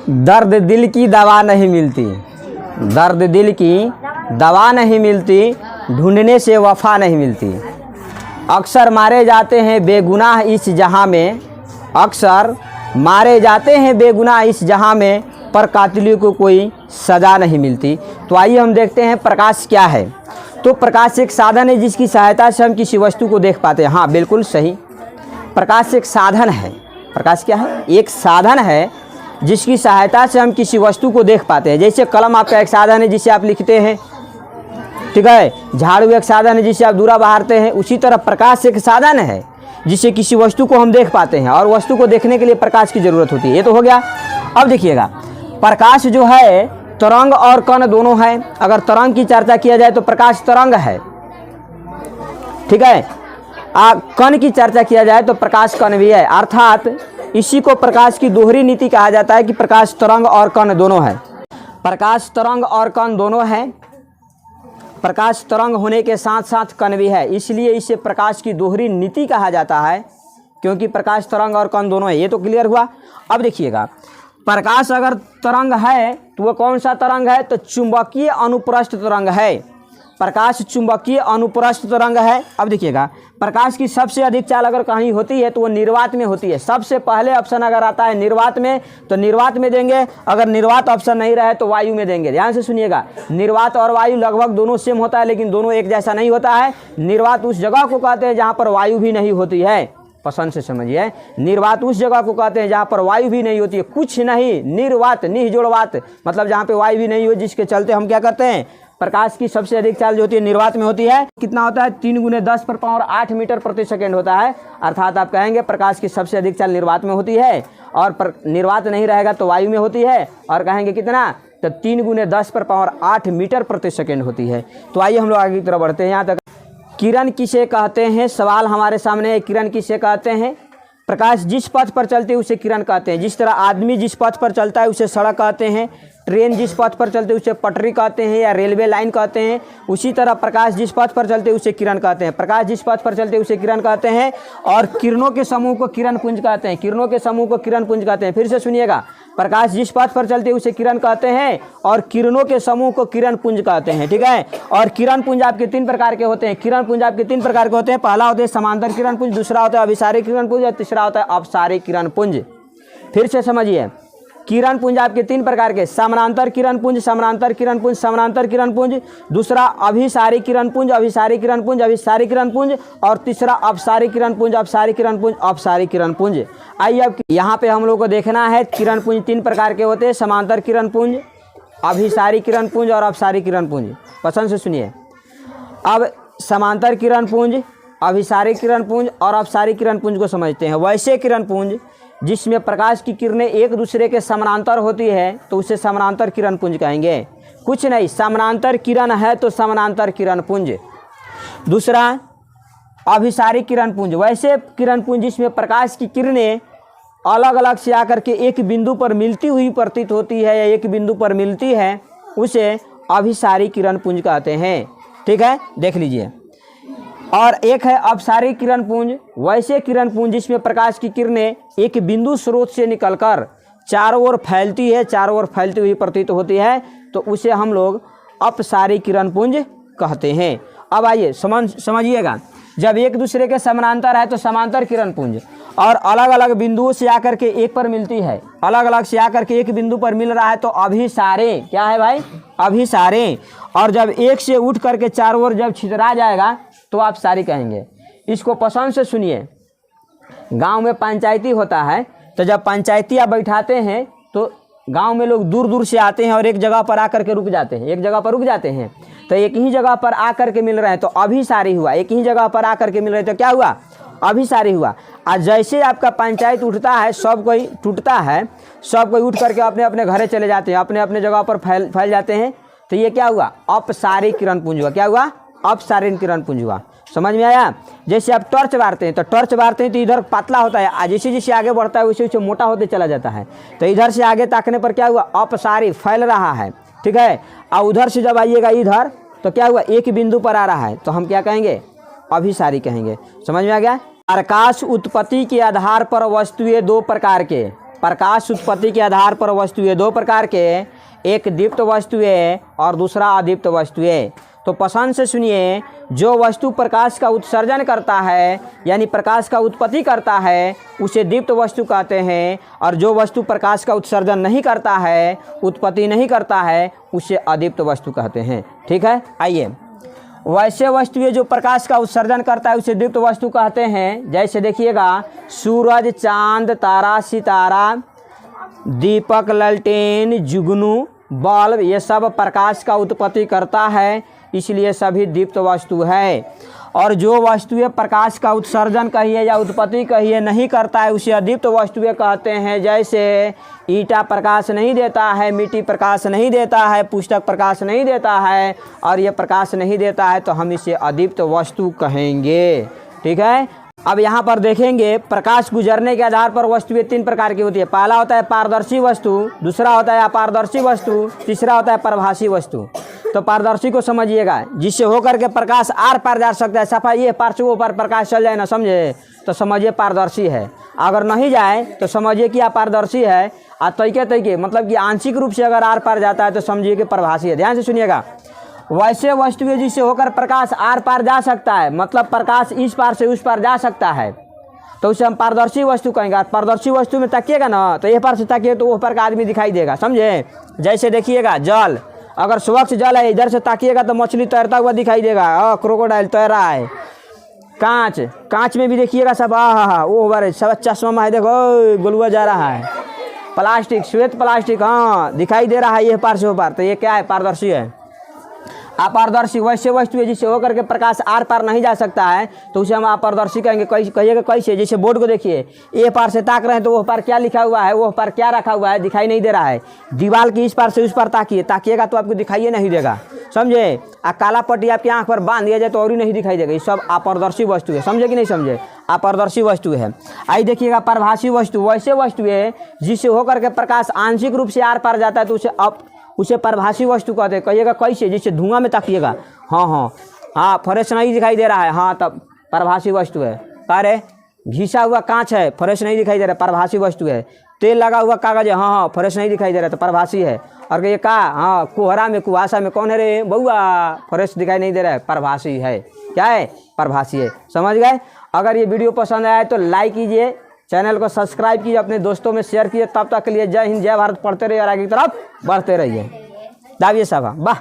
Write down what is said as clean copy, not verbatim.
दर्द दिल की दवा नहीं मिलती, दर्द दिल की दवा नहीं मिलती, ढूंढने से वफ़ा नहीं मिलती। अक्सर मारे जाते हैं बेगुनाह इस जहां में, अक्सर मारे जाते हैं बेगुनाह इस जहां में, पर कातिलों को कोई सज़ा नहीं मिलती। तो आइए हम देखते हैं प्रकाश क्या है। तो प्रकाश एक साधन है जिसकी सहायता से हम किसी वस्तु को देख पाते हैं। हाँ, बिल्कुल सही, प्रकाश एक साधन है। प्रकाश क्या है? एक साधन है जिसकी सहायता से हम किसी वस्तु को देख पाते हैं। जैसे कलम आपका एक साधन है जिससे आप लिखते हैं, ठीक है। झाड़ू एक साधन है जिससे आप दूरा बहारते हैं। उसी तरह प्रकाश एक साधन है जिससे किसी वस्तु को हम देख पाते हैं, और वस्तु को देखने के लिए प्रकाश की ज़रूरत होती है। ये तो हो गया। अब देखिएगा, प्रकाश जो है तरंग और कण दोनों है। अगर तरंग की चर्चा किया जाए तो प्रकाश तरंग है, ठीक है। कण की चर्चा किया जाए तो प्रकाश कण भी है। अर्थात इसी को प्रकाश की दोहरी नीति कहा जाता है कि प्रकाश तरंग और कण दोनों है। प्रकाश तरंग और कण दोनों है। प्रकाश तरंग होने के साथ साथ कण भी है, इसलिए इसे प्रकाश की दोहरी नीति कहा जाता है, क्योंकि प्रकाश तरंग और कण दोनों है। ये तो क्लियर हुआ। अब देखिएगा, प्रकाश अगर तरंग है तो वह कौन सा तरंग है? तो चुंबकीय अनुप्रस्थ तरंग है। प्रकाश चुंबकीय अनुप्रस्थ तरंग है। अब देखिएगा, प्रकाश की सबसे अधिक चाल अगर कहीं होती है तो वो निर्वात में होती है। सबसे पहले ऑप्शन अगर आता है निर्वात में तो निर्वात में देंगे, अगर निर्वात ऑप्शन नहीं रहे तो वायु में देंगे। ध्यान से सुनिएगा, निर्वात और वायु लगभग दोनों सेम होता है, लेकिन दोनों एक जैसा नहीं होता है। निर्वात उस जगह को कहते हैं जहाँ पर वायु भी नहीं होती है। पसंद से समझिए, निर्वात उस जगह को कहते हैं जहाँ पर वायु भी नहीं होती है। कुछ नहीं, निर्वात निजोड़वात, मतलब जहाँ पे वायु भी नहीं हो, जिसके चलते हम क्या करते हैं, प्रकाश की सबसे अधिक चाल जो होती है निर्वात में होती है। कितना होता है? 3 × 10⁻8 मीटर प्रति सेकेंड होता है। अर्थात आप कहेंगे प्रकाश की सबसे अधिक चाल निर्वात में होती है, और निर्वात नहीं रहेगा तो वायु में होती है। और कहेंगे कितना? तो 3 × 10⁻8 मीटर प्रति सेकेंड होती है। तो आइए हम लोग आगे की तरफ बढ़ते हैं। यहाँ तक किरण किसे कहते हैं? सवाल हमारे सामने है, किरण किसे कहते हैं? प्रकाश जिस पथ पर चलते हैं उसे किरण कहते हैं। जिस तरह आदमी जिस पथ पर चलता है उसे सड़क कहते हैं, ट्रेन जिस पथ पर चलते हैं उसे पटरी कहते हैं या रेलवे लाइन कहते हैं, उसी तरह प्रकाश जिस पथ पर चलते हैं उसे किरण कहते हैं। प्रकाश जिस पथ पर चलते हैं उसे किरण कहते हैं, और किरणों के समूह को किरण पुंज कहते हैं। किरणों के समूह को किरण पुंज कहते हैं। फिर से सुनिएगा, प्रकाश जिस पथ पर चलते हैं उसे किरण कहते हैं, और किरणों के समूह को किरण पुंज कहते हैं, ठीक है। और किरण पुंज आपके 3 प्रकार के होते हैं। किरण पुंज आपके 3 प्रकार के होते हैं। पहला होता है समांतर किरण पुंज, दूसरा होता है अभिसारी किरण पुंज, और तीसरा होता है अपसारी किरण पुंज। फिर से समझिए, किरण पुंज आपके 3 प्रकार के, समानांतर किरण पुंज, समानांतर किरण पुंज, समानांतर किरण पुंज, दूसरा अभिसारी किरण पुंज, अभिसारी किरण पुंज, अभिसारी किरण पुंज, और तीसरा अपसारी किरण पुंज, अपसारी किरण पुंज, अपसारी किरण पुंज। आइए अब यहाँ पे हम लोग को देखना है, किरण पुंज 3 प्रकार के होते हैं, समांतर किरण पुंज, अभिसारी किरण पुंज और अपसारी किरण पुंज। पसंद से सुनिए। अब समांतर किरण पुंज, अभिसारी किरण पुंज और अपसारी किरण पुंज को समझते हैं। वैसे किरण पुंज जिसमें प्रकाश की किरणें एक दूसरे के समानांतर होती है तो उसे समानांतर किरण पुंज कहेंगे। कुछ नहीं, समानांतर किरण है तो समानांतर किरण पुंज। दूसरा अभिसारी किरण पुंज, वैसे किरण पुंज जिसमें प्रकाश की किरणें अलग अलग से आकर के एक बिंदु पर मिलती हुई प्रतीत होती है या एक बिंदु पर मिलती है, उसे अभिसारी किरण पुंज कहते हैं, ठीक है। देख लीजिए। और एक है अपसारी किरण पुंज, वैसे किरण पुंज जिसमें प्रकाश की किरणें एक बिंदु स्रोत से निकलकर चारों ओर फैलती है, चारों ओर फैलती हुई प्रतीत होती है, तो उसे हम लोग अपसारी किरण पुंज कहते हैं। अब आइए समझिएगा, जब एक दूसरे के समानांतर है तो समांतर किरण पुंज, और अलग अलग बिंदुओं से आकर के एक पर मिलती है, अलग अलग से आकर के एक बिंदु पर मिल रहा है तो अभिसारे, क्या है भाई? अभिसारे। और जब एक से उठ करके चारों ओर जब छितरा जाएगा तो आप सारी कहेंगे। इसको पसंद से सुनिए। गांव में पंचायती होता है, तो जब पंचायतियाँ बैठाते हैं तो गांव में लोग दूर दूर से आते हैं और एक जगह पर आकर के रुक जाते हैं, एक जगह पर रुक जाते हैं, तो एक ही जगह पर आकर के मिल रहे हैं तो अभिसारी हुआ। एक ही जगह पर आकर के मिल रहे तो क्या हुआ? अभिसारी हुआ। आज जैसे आपका पंचायत उठता है, सब कोई टूटता है, सब कोई उठ करके अपने अपने घरे चले जाते हैं, अपने अपने जगह पर फैल जाते हैं, तो ये क्या हुआ? अपसारी किरण पुंज हुआ। क्या हुआ? अपसारी किरण पुंज हुआ। समझ में आया? जैसे आप टॉर्च मारते हैं तो टॉर्च मारते हैं तो इधर पतला होता है, जैसे जैसे आगे बढ़ता है वैसे वैसे मोटा होते चला जाता है, तो इधर से आगे ताकने पर क्या हुआ? अपसारी, फैल रहा है, ठीक है। और उधर से जब आइएगा इधर तो क्या हुआ? एक बिंदु पर आ रहा है, तो हम क्या कहेंगे? अभिसारी कहेंगे। समझ में आ गया? प्रकाश उत्पत्ति के आधार पर वस्तुएं 2 प्रकार के, प्रकाश उत्पत्ति के आधार पर वस्तुएं दो प्रकार के, एक दीप्त वस्तुएं और दूसरा अदीप्त वस्तुएं। तो पसंद से सुनिए, जो वस्तु प्रकाश का उत्सर्जन करता है यानी प्रकाश का उत्पत्ति करता है उसे दीप्त वस्तु कहते हैं, और जो वस्तु प्रकाश का उत्सर्जन नहीं करता है, उत्पत्ति नहीं करता है, उसे अदीप्त वस्तु कहते हैं। ठीक है, आइए, वैसे वस्तुएं जो प्रकाश का उत्सर्जन करता है उसे दीप्त वस्तु कहते हैं। जैसे देखिएगा, सूरज, चांद, तारा, सितारा, दीपक, ललटेन, जुगनू, बल्ब, ये सब प्रकाश का उत्पत्ति करता है, इसलिए सभी दीप्त वस्तु है। और जो वस्तुएं प्रकाश का उत्सर्जन कहिए या उत्पत्ति कहिए नहीं करता है उसे अदीप्त वस्तुएं कहते हैं। जैसे ईंटा प्रकाश नहीं देता है, मिट्टी प्रकाश नहीं देता है, पुस्तक प्रकाश नहीं देता है और ये प्रकाश नहीं देता है, तो हम इसे अदीप्त वस्तु कहेंगे। ठीक है, अब यहाँ पर देखेंगे, प्रकाश गुजरने के आधार पर वस्तुएं तीन प्रकार की होती है। पहला होता है पारदर्शी वस्तु, दूसरा होता है अपारदर्शी वस्तु, तीसरा होता है परभासी वस्तु। तो पारदर्शी को समझिएगा, जिससे होकर के प्रकाश आर पार जा सकता है, सफाई ये पार से वो पार प्रकाश चल जाए ना, समझे, तो समझिए पारदर्शी है। अगर नहीं जाए तो समझिए कि अपारदर्शी है। और तैके मतलब कि आंशिक रूप से अगर आर पार जाता है तो समझिए कि परभासी है। ध्यान से सुनिएगा, वैसे वस्तुएं जिससे होकर प्रकाश आर पार जा सकता है, मतलब प्रकाश इस पार से उस पार जा सकता है, तो उसे हम पारदर्शी वस्तु कहेंगे। पारदर्शी वस्तु में ताकिएगा ना, तो ये पार से ताकिए तो वो पार का आदमी दिखाई देगा, समझे। जैसे देखिएगा, जल, अगर स्वच्छ जल है, इधर से ताकिएगा तो मछली तैरता हुआ दिखाई देगा, क्रोकोडाइल तैर रहा है। कांच में भी देखिएगा सब, वो बारे सब चश्मा है, देखो गोलुआ जा रहा है। प्लास्टिक, श्वेत प्लास्टिक, हाँ दिखाई दे रहा है ये पार से वो पार, तो ये क्या है, पारदर्शी है। अपारदर्शी वैसे वस्तु है जिससे होकर के प्रकाश आर पार नहीं जा सकता है, तो उसे हम अपारदर्शी कहेंगे। कहिएगा कैसे, जैसे बोर्ड को देखिए, ए पार से ताक रहे हैं तो वो पार क्या लिखा हुआ है, वो पार क्या रखा हुआ है, दिखाई नहीं दे रहा है। दीवार की इस पार से उस पार ताकिएगा तो आपको दिखाई नहीं देगा, समझे। काला पट्टी आपकी आंख पर बांध दिया जाए तो और ही नहीं दिखाई देगा। ये सब अपारदर्शी वस्तु है, समझे कि नहीं समझे, अपारदर्शी वस्तु है। आई देखिएगा, परभासी वस्तु वैसे वस्तु है जिससे होकर के प्रकाश आंशिक रूप से आर पार जाता है, तो उसे परभासी वस्तु कहते हैं। कहिएगा कैसे, जिससे धुआं में ताकिएगा, हाँ फ्रेश नहीं दिखाई दे रहा है, हाँ तब परभासी वस्तु है। अरे घिसा हुआ कांच है, फ्रेश नहीं दिखाई दे रहा है, परभासी वस्तु है। तेल लगा हुआ कागज है, हाँ फ्रेश नहीं दिखाई दे रहा है, तो परभासी है। और ये कोहरा में कुहासा में कौन है रे बउआ, फ्रेश दिखाई नहीं दे रहा है, परभासी है। क्या है, परभासी है, समझ गए। अगर ये वीडियो पसंद आया तो लाइक कीजिए, चैनल को सब्सक्राइब कीजिए, अपने दोस्तों में शेयर कीजिए। तब तक के लिए जय हिंद, जय भारत। पढ़ते रहिए और आगे की तरफ बढ़ते रहिए। दाविए साहब, वाह।